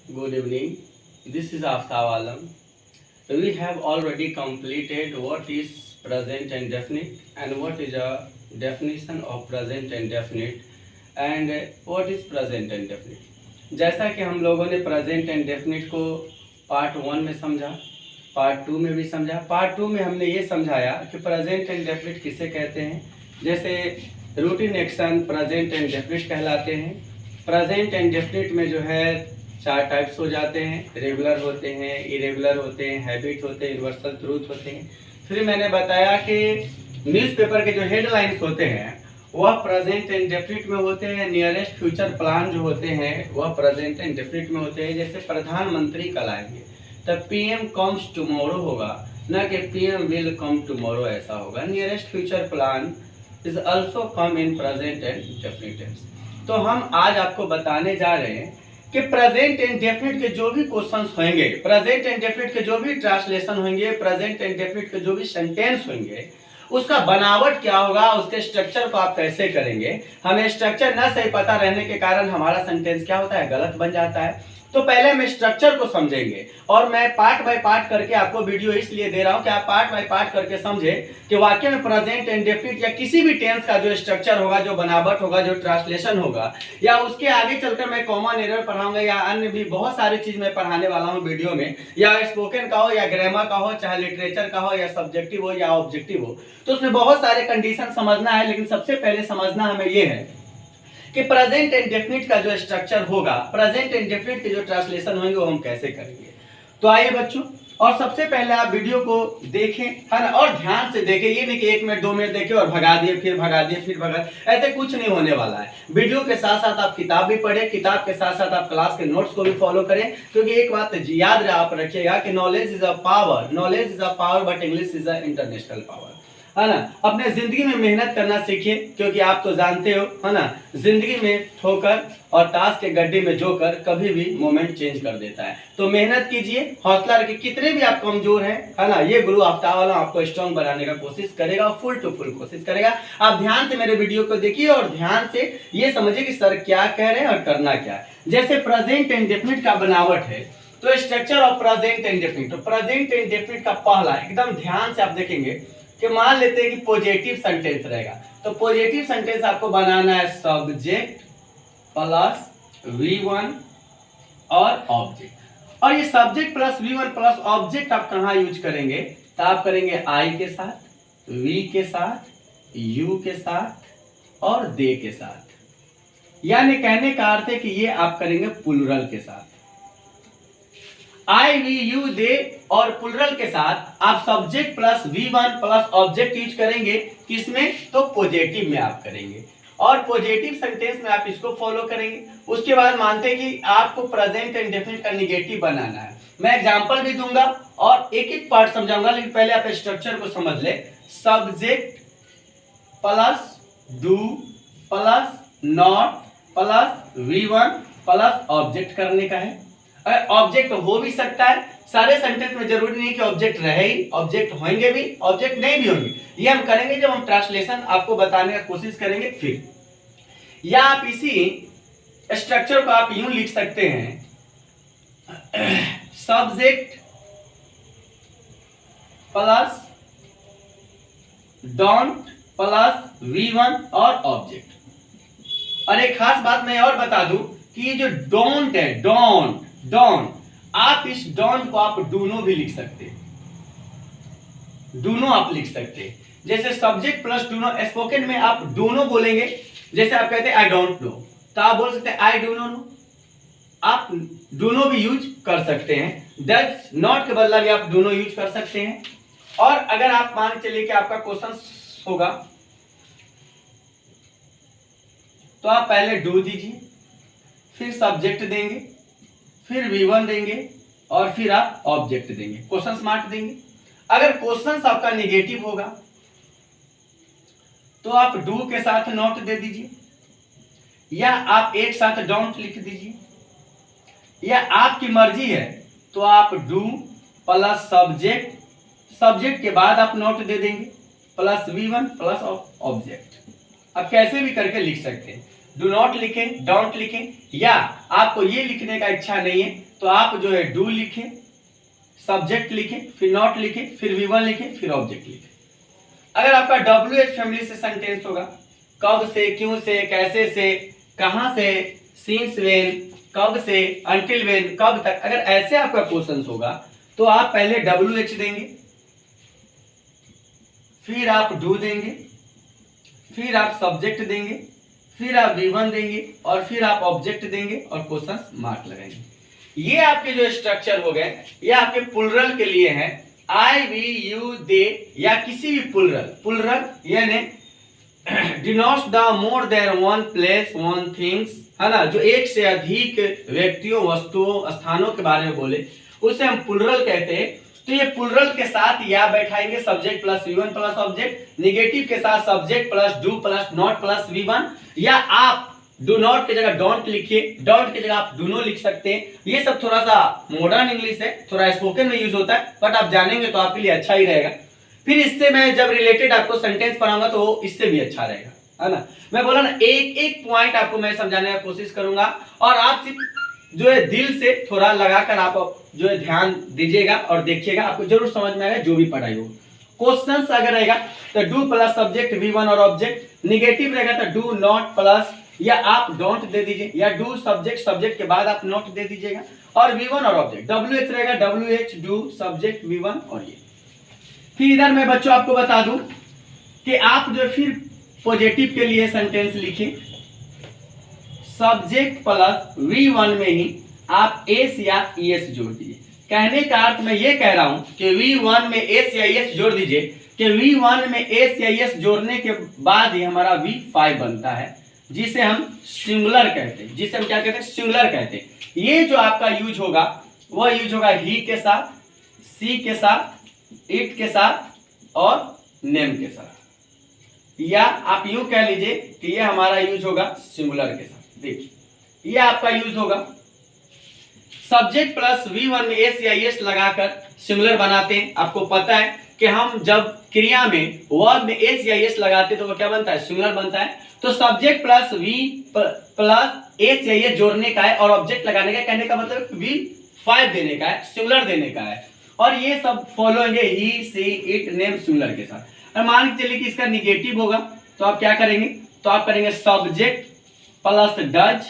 Good evening. This is Aftab Alam. We have already completed what is present and definite and what is a definition of present and definite and what is present and definite. जैसा कि हम लोगों ने present and definite को part 1 में समझा, part 2 में भी समझा। पार्ट 2 में हमने ये समझाया कि प्रेजेंट एंड डेफिनिट किसे कहते हैं। जैसे routine action present and definite कहलाते हैं। प्रेजेंट एंड डेफिनिट में जो है 4 टाइप्स हो जाते हैं, रेगुलर होते हैं, इरेगुलर होते हैं, हैबिट होते हैं, यूनिवर्सल ट्रूथ होते हैं। फिर मैंने बताया कि न्यूज़पेपर के जो हेडलाइंस होते हैं वह प्रेजेंट एंड डेफिनिट में होते हैं। नियरेस्ट फ्यूचर प्लान जो होते हैं वह प्रेजेंट एंड डेफिनिट में होते हैं। जैसे प्रधानमंत्री कल आएंगे तब पीएम कम्स टुमारो होगा, न कि पीएम विल कम टुमारो ऐसा होगा। Nearest future plan is also come in present and definite tense. तो हम आज आपको बताने जा रहे हैं कि प्रेजेंट एंड डेफिनिट के जो भी क्वेश्चंस होंगे, प्रेजेंट एंड डेफिनिट के जो भी ट्रांसलेशन होंगे, प्रेजेंट एंड डेफिनिट के जो भी सेंटेंस होंगे, उसका बनावट क्या होगा, उसके स्ट्रक्चर को आप कैसे करेंगे। हमें स्ट्रक्चर न सही पता रहने के कारण हमारा सेंटेंस क्या होता है, गलत बन जाता है। तो पहले हम स्ट्रक्चर को समझेंगे और मैं पार्ट बाय पार्ट करके आपको वीडियो इसलिए दे रहा हूं कि आप पार्ट बाय पार्ट करके समझे कि वाक्य में प्रेजेंट एंड डेफिनिट या किसी भी टेंस का जो स्ट्रक्चर होगा, जो बनावट होगा, जो ट्रांसलेशन होगा, या उसके आगे चलकर मैं कॉमन एरर पढ़ाऊंगा या अन्य भी बहुत सारी चीज मैं पढ़ाने वाला हूं वीडियो में, या स्पोकन का हो या ग्रामर का हो, चाहे लिटरेचर का हो या सब्जेक्टिव हो या ऑब्जेक्टिव हो, तो उसमें बहुत सारे कंडीशन समझना है। लेकिन सबसे पहले समझना हमें ये है कि प्रेजेंट एंड डेफिनिट का जो स्ट्रक्चर होगा, प्रेजेंट एंड डेफिनिट के जो ट्रांसलेशन होंगे वो हम कैसे करेंगे। तो आइए बच्चों, और सबसे पहले आप वीडियो को देखें, है ना, और ध्यान से देखें। ये नहीं कि 1 मिनट 2 मिनट देखें और भगा दिए, फिर भगा दिए, फिर भगा, ऐसे कुछ नहीं होने वाला है। वीडियो के साथ साथ आप किताब भी पढ़ें, किताब के साथ साथ आप क्लास के नोट्स को भी फॉलो करें। क्योंकि एक बात याद आप रखिएगा कि knowledge is a power, knowledge is a power but English is a international power, है ना। अपने जिंदगी में मेहनत करना सीखिए, क्योंकि आप तो जानते हो, है ना, जिंदगी में ठोकर और ताश के गड्ढे में जोकर कभी भी मोमेंट चेंज कर देता है। तो मेहनत कीजिए, हौसला रखिए। कितने भी आप कमजोर हैं, है ना, ये गुरु आफ्ताब वाला आपको स्ट्रॉन्ग बनाने का कोशिश करेगा, फुल टू फुल कोशिश करेगा। आप ध्यान से मेरे वीडियो को देखिए और ध्यान से ये समझिए कि सर क्या कह रहे हैं और करना क्या है। जैसे प्रेजेंट एंड डेफिनिट का बनावट है, तो structure of present and definite, तो प्रेजेंट एंड डेफिनिट का पहला एकदम ध्यान से आप देखेंगे कि मान लेते हैं कि पॉजिटिव सेंटेंस रहेगा। तो पॉजिटिव सेंटेंस आपको बनाना है सब्जेक्ट प्लस V1 और ऑब्जेक्ट। और ये subject plus V1 plus object आप कहां यूज करेंगे, तो आप करेंगे I के साथ, V के साथ, U के साथ और दे के साथ। यानी कहने का अर्थ है कि ये आप करेंगे प्लुरल के साथ। आई वी यू दे और प्लुरल के साथ आप subject plus V1 plus object use करेंगे। किसमें, तो पॉजिटिव में आप करेंगे। और पॉजिटिव सेंटेंस में आप इसको फॉलो करेंगे। उसके बाद मानते हैं कि आपको प्रेजेंट एंड डेफिनिट का निगेटिव बनाना है। मैं एग्जांपल भी दूंगा और एक एक पार्ट समझाऊंगा, लेकिन पहले आप स्ट्रक्चर को समझ ले। Subject plus do plus not plus V1 plus object करने का है। अगर ऑब्जेक्ट हो भी सकता है, सारे सेंटेंस में जरूरी नहीं कि ऑब्जेक्ट रहे ही, ऑब्जेक्ट होंगे भी, ऑब्जेक्ट नहीं भी होंगे। ये हम करेंगे जब हम ट्रांसलेशन आपको बताने का कोशिश करेंगे। फिर या आप इसी स्ट्रक्चर को आप यूं लिख सकते हैं, subject plus don't plus V1 और ऑब्जेक्ट। और एक खास बात मैं और बता दूं कि ये जो डोंट है, डोंट, आप इस डोंट को आप डूनो भी लिख सकते हैं, डूनो आप लिख सकते हैं। जैसे सब्जेक्ट प्लस डूनो, स्पोकन में आप डूनो बोलेंगे। जैसे आप कहते हैं आई डोंट नो, तो आप बोल सकते हैं आई डू नॉट नो। आप डूनो भी यूज कर सकते हैं। डज नॉट के बदला भी आप डूनो यूज कर सकते हैं। और अगर आप मान चलिए कि आपका क्वेश्चन होगा, तो आप पहले डू दीजिए, फिर सब्जेक्ट देंगे, फिर V1 देंगे और फिर आप ऑब्जेक्ट देंगे, क्वेश्चन मार्क देंगे। अगर क्वेश्चन आपका निगेटिव होगा तो आप डू के साथ नॉट दे दीजिए, या आप एक साथ डोंट लिख दीजिए, या आपकी मर्जी है तो आप डू प्लस सब्जेक्ट, सब्जेक्ट के बाद आप नॉट दे देंगे, प्लस V1 प्लस ऑब्जेक्ट। आप कैसे भी करके लिख सकते हैं। डू नॉट लिखें, डोंट लिखें, या आपको ये लिखने का इच्छा नहीं है तो आप जो है डू लिखें, सब्जेक्ट लिखें, फिर नॉट लिखें, फिर V1 लिखें, फिर ऑब्जेक्ट लिखें। अगर आपका WH फैमिली से सेंटेंस होगा, कब से, क्यों से, कैसे से, कहां से, सिंस व्हेन, कब से, अंटिल व्हेन, कब तक, अगर ऐसे आपका क्वेश्चन होगा तो आप पहले WH देंगे, फिर आप डू देंगे, फिर आप सब्जेक्ट देंगे, फिर आप V1 देंगे और फिर आप ऑब्जेक्ट देंगे और क्वेश्चन मार्क लगाएंगे। ये आपके जो स्ट्रक्चर हो गए, ये आपके प्लुरल के लिए हैं। आई, वी, यू, दे या किसी भी प्लुरल यानी denotes the more than one place one things, है ना, जो एक से अधिक व्यक्तियों, वस्तुओं, स्थानों के बारे में बोले उसे हम प्लुरल कहते हैं। तो ये प्लुरल के साथ या बैठाएंगे subject plus V1 plus object, negative के साथ subject plus do plus not plus V1, या आप डू नॉट की जगह डोंट लिखिए, डोंट की जगह आप डू नो लिख सकते हैं। ये सब थोड़ा सा मॉडर्न इंग्लिश है, थोड़ा स्पोकन में यूज होता है, बट आप जानेंगे तो आपके लिए अच्छा ही रहेगा। फिर इससे मैं जब रिलेटेड आपको सेंटेंस पढ़ाऊंगा तो वो इससे भी अच्छा रहेगा, है ना। मैं बोला ना, एक एक पॉइंट आपको मैं समझाने का कोशिश करूंगा और आप सिर्फ जो है दिल से थोड़ा लगाकर आप जो है ध्यान दीजिएगा और देखिएगा, आपको जरूर समझ में आएगा जो भी पढ़ाई हो। क्वेश्चंस अगर रहेगा तो डू प्लस सब्जेक्ट V1 और ऑब्जेक्ट, निगेटिव रहेगा तो डू नॉट प्लस या आप डोंट दे दीजिए, या डू सब्जेक्ट, सब्जेक्ट के बाद आप नॉट दे दीजिएगा, और V1 और ऑब्जेक्ट। WH रहेगा WH डू सब्जेक्ट V1 और ये। फिर इधर मैं बच्चों आपको बता दूं कि आप जो फिर पॉजिटिव के लिए सेंटेंस लिखिए, सब्जेक्ट प्लस V1 में ही आप एस या ES जोड़ दीजिए। कहने का अर्थ मैं ये कह रहा हूं कि V1 में एस या ES जोड़ दीजिए, कि V1 में एस या ES जोड़ने के बाद ही हमारा V5 बनता है, जिसे हम सिंगुलर कहते हैं, जिसे हम क्या कहते हैं, सिंगुलर कहते हैं। ये जो आपका यूज होगा वह यूज होगा ही के साथ, सी के साथ, इट के साथ और नेम के साथ, या आप यूं कह लीजिए कि ये हमारा यूज होगा सिंगुलर के साथ। देखिए ये आपका यूज होगा सब्जेक्ट प्लस V1 में एस या ES लगाकर सिंगुलर बनाते हैं। आपको पता है कि हम जब क्रिया में वर्ब में एस या ES लगाते हैं तो वो क्या बनता है, सिंगुलर बनता है। तो subject plus V plus S या ES जोड़ने का है और ऑब्जेक्ट लगाने का, कहने का मतलब V5 देने का है, सिंगुलर देने का है। और ये सब फॉलो होंगे ही, सी, इट, नेम सिंगुलर के साथ। और मान के चलिए कि इसका निगेटिव होगा तो आप क्या करेंगे, तो आप करेंगे subject plus does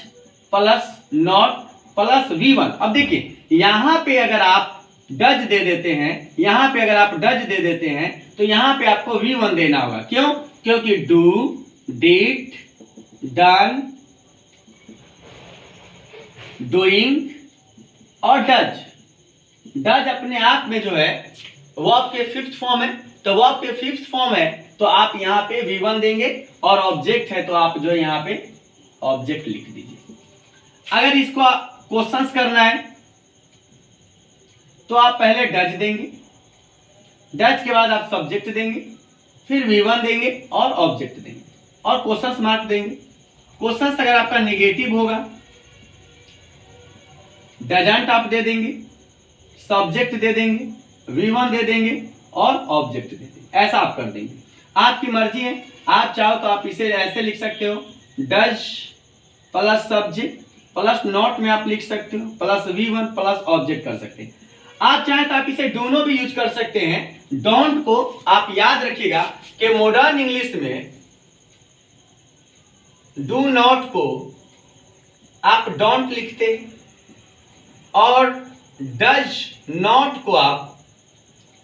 plus not plus V1। अब देखिए यहां पे अगर आप डज दे देते हैं, यहां पे अगर आप डज दे देते हैं तो यहां पे आपको V1 देना होगा। क्यों? क्योंकि डू, डिड, डन, डूइंग और डज, डज अपने आप में जो है वर्ब के फिफ्थ फॉर्म है, तो वर्ब के फिफ्थ फॉर्म है तो आप यहाँ पे V1 देंगे, और ऑब्जेक्ट है तो आप जो यहाँ पे ऑब्जेक्ट लिख दीजिए। अगर इसको क्वेश्चंस करना है तो आप पहले डज देंगे, डज के बाद आप सब्जेक्ट देंगे, फिर V1 देंगे और ऑब्जेक्ट देंगे और क्वेश्चंस मार्क देंगे। क्वेश्चंस अगर आपका निगेटिव होगा डजंट आप दे देंगे, सब्जेक्ट दे देंगे, V1 दे देंगे और ऑब्जेक्ट दे देंगे, ऐसा आप कर देंगे। आपकी मर्जी है, आप चाहो तो आप इसे ऐसे लिख सकते हो, does plus subject plus not में आप लिख सकते हो, प्लस V1 प्लस ऑब्जेक्ट कर सकते हैं। आप चाहें तो आप इसे दोनों भी यूज कर सकते हैं। डोंट को आप याद रखिएगा कि मॉडर्न इंग्लिश में डू नॉट को आप डोंट लिखते हैं और डज नॉट को आप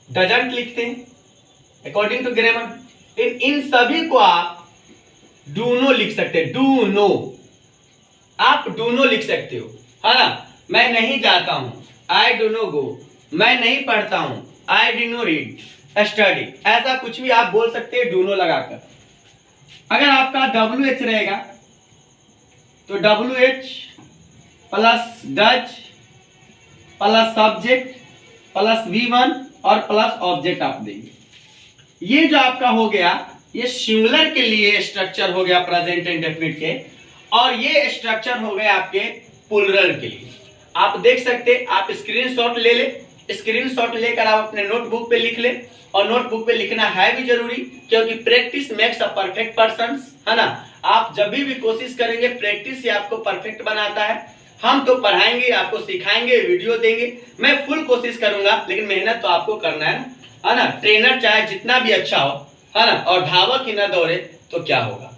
डजंट लिखते हैं अकॉर्डिंग टू ग्रामर। इन सभी को आप डू नो लिख सकते हैं, डू नो, आप डू नो लिख सकते हो, है ना। मैं नहीं जाता हूं, आई डू नो गो, मैं नहीं पढ़ता हूं, I do no read study, ऐसा कुछ भी आप बोल सकते हैं डू नो लगाकर। अगर आपका WH रहेगा तो WH plus does plus subject plus V1 और प्लस ऑब्जेक्ट आप देंगे। ये जो आपका हो गया ये सिंगुलर के लिए स्ट्रक्चर हो गया प्रेजेंट इंडेफिनिट के, और ये स्ट्रक्चर हो गए आपके प्लुरल के लिए। आप देख सकते, आप स्क्रीनशॉट ले ले, स्क्रीनशॉट लेकर आप अपने नोटबुक पे लिख ले, और नोटबुक पे लिखना है भी जरूरी क्योंकि practice makes a perfect person, है ना। आप जब भी कोशिश करेंगे, प्रैक्टिस ही आपको परफेक्ट बनाता है। हम तो पढ़ाएंगे, आपको सिखाएंगे, वीडियो देंगे, मैं फुल कोशिश करूंगा, लेकिन मेहनत तो आपको करना है ना। ट्रेनर चाहे जितना भी अच्छा हो, है ना, और धावक ही ना दौड़े तो क्या होगा।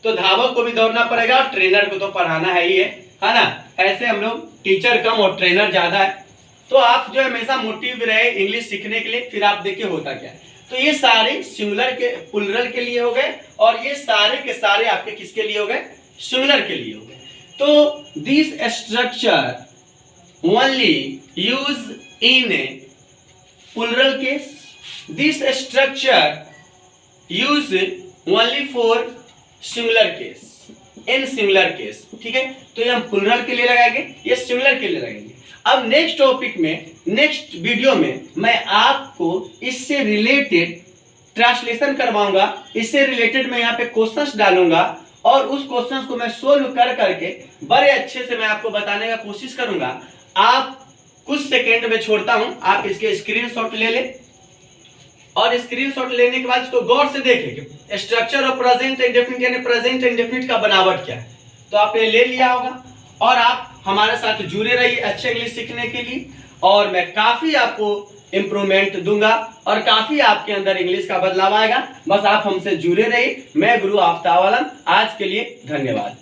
तो धावक को भी दौड़ना पड़ेगा और ट्रेनर को तो पढ़ाना है ही है ना। ऐसे हम लोग टीचर कम और ट्रेनर ज्यादा है, तो आप जो हमेशा मोटिव रहे इंग्लिश सीखने के लिए। फिर आप देखिए होता क्या है, तो ये सारे सिंगुलर के प्लुरल के लिए हो गए और ये सारे के सारे आपके किसके लिए हो गए, सिंगुलर के लिए हो गए। तो this structure only use in plural case, this structure use only for singular case, in singular case, ठीक है। तो ये हम प्लुरल के लिए लगाएंगे, ये सिंगुलर के लिए लगाएंगे। अब नेक्स्ट टॉपिक में, नेक्स्ट वीडियो में मैं आपको इससे रिलेटेड ट्रांसलेशन करवाऊंगा, इससे रिलेटेड मैं यहाँ पे क्वेश्चंस डालूंगा और उस क्वेश्चंस को मैं सोल्व कर करके बड़े अच्छे से मैं आपको बताने का कोशिश करूंगा। आप कुछ सेकेंड में छोड़ता हूं, आप इसके स्क्रीनशॉट ले ले और स्क्रीनशॉट लेने के बाद इसको गौर से देखें स्ट्रक्चर ऑफ प्रेजेंट इंडेफिनिट यानी प्रेजेंट इंडेफिनिट का बनावट क्या है। तो आपने ले लिया होगा और आप हमारे साथ जुड़े रहिए अच्छे इंग्लिश सीखने के लिए, और मैं काफी आपको इंप्रूवमेंट दूंगा और काफी आपके अंदर इंग्लिश का बदलाव आएगा। बस आप हमसे जुड़े रहिए। मैं गुरु आफ्ताब आलम, आज के लिए धन्यवाद।